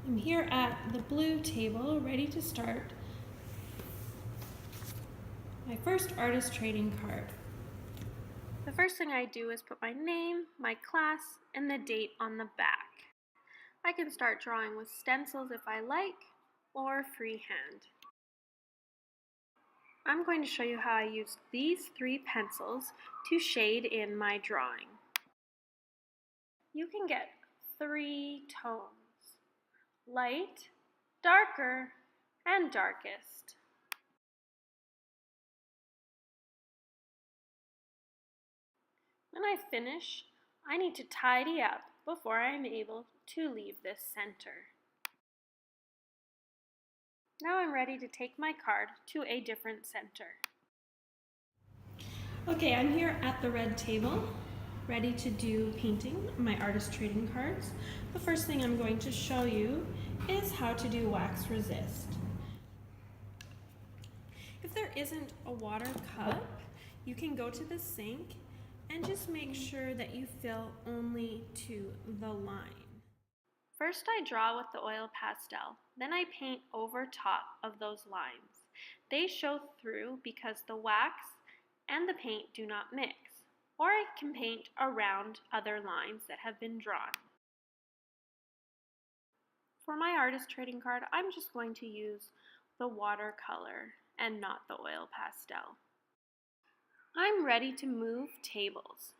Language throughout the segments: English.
I'm here at the blue table, ready to start my first artist trading card. The first thing I do is put my name, my class, and the date on the back. I can start drawing with stencils if I like, or freehand. I'm going to show you how I use these 3 pencils to shade in my drawing. You can get 3 tones: light, darker, and darkest. When I finish, I need to tidy up before I am able to leave this center. Now I'm ready to take my card to a different center. Okay, I'm here at the red table, ready to do painting my artist trading cards. The first thing I'm going to show you is how to do wax resist. If there isn't a water cup, you can go to the sink and just make sure that you fill only to the line. First I draw with the oil pastel, then I paint over top of those lines. They show through because the wax and the paint do not mix, or I can paint around other lines that have been drawn. For my artist trading card, I'm just going to use the watercolor and not the oil pastel. I'm ready to move tables.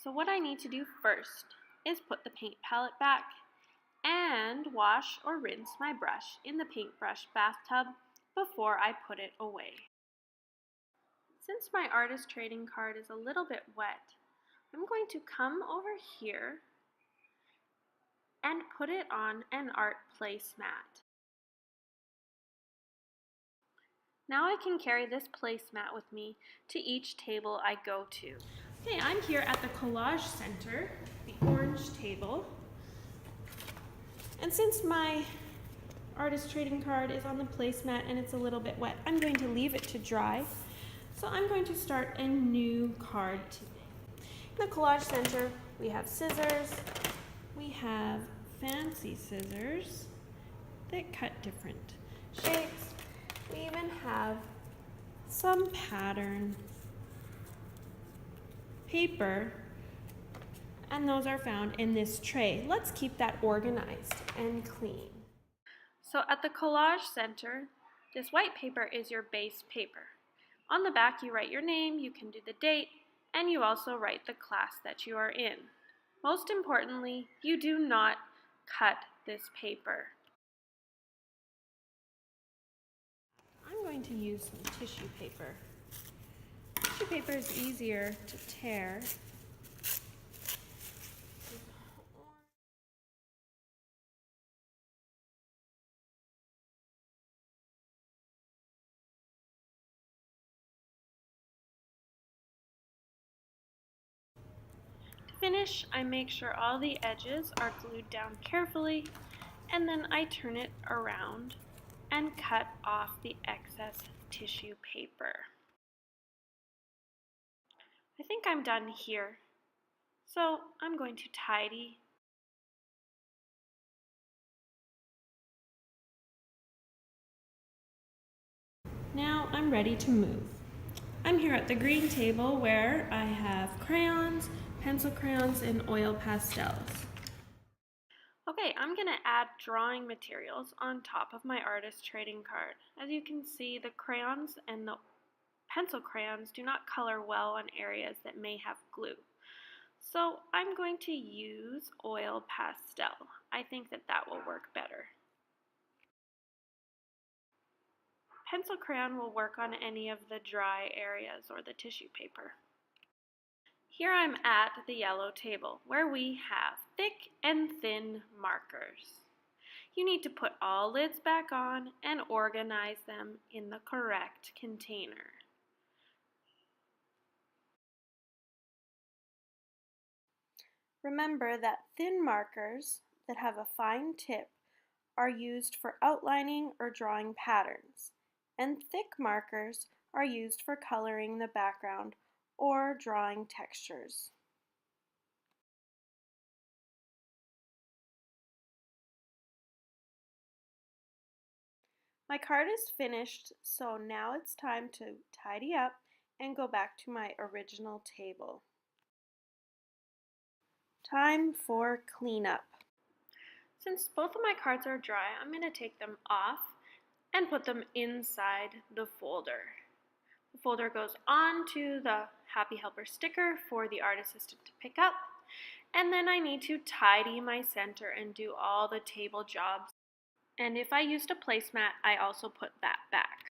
So what I need to do first is put the paint palette back and wash or rinse my brush in the paintbrush bathtub before I put it away. Since my artist trading card is a little bit wet, I'm going to come over here and put it on an art placemat. Now I can carry this placemat with me to each table I go to. Okay, I'm here at the collage center, the orange table. And since my artist trading card is on the placemat and it's a little bit wet, I'm going to leave it to dry. So I'm going to start a new card today. In the collage center, we have scissors, we have fancy scissors that cut different shapes. We even have some pattern paper, and those are found in this tray. Let's keep that organized and clean. So at the collage center, this white paper is your base paper. On the back you write your name, you can do the date, and you also write the class that you are in. Most importantly, you do not cut this paper. I'm going to use some tissue paper. Tissue paper is easier to tear. To finish, I make sure all the edges are glued down carefully, and then I turn it around and cut off the excess tissue paper. I think I'm done here, so I'm going to tidy. Now I'm ready to move. I'm here at the green table where I have crayons, pencil crayons, and oil pastels. Okay, I'm going to add drawing materials on top of my artist trading card. As you can see, the crayons and the pencil crayons do not color well on areas that may have glue. So I'm going to use oil pastel. I think that will work better. Pencil crayon will work on any of the dry areas or the tissue paper. Here I'm at the yellow table where we have thick and thin markers. You need to put all lids back on and organize them in the correct container. Remember that thin markers that have a fine tip are used for outlining or drawing patterns, and thick markers are used for coloring the background or drawing textures. My card is finished, so now it's time to tidy up and go back to my original table. Time for cleanup. Since both of my cards are dry, I'm going to take them off and put them inside the folder. The folder goes onto the Happy Helper sticker for the art assistant to pick up, and then I need to tidy my center and do all the table jobs. And if I used a placemat, I also put that back.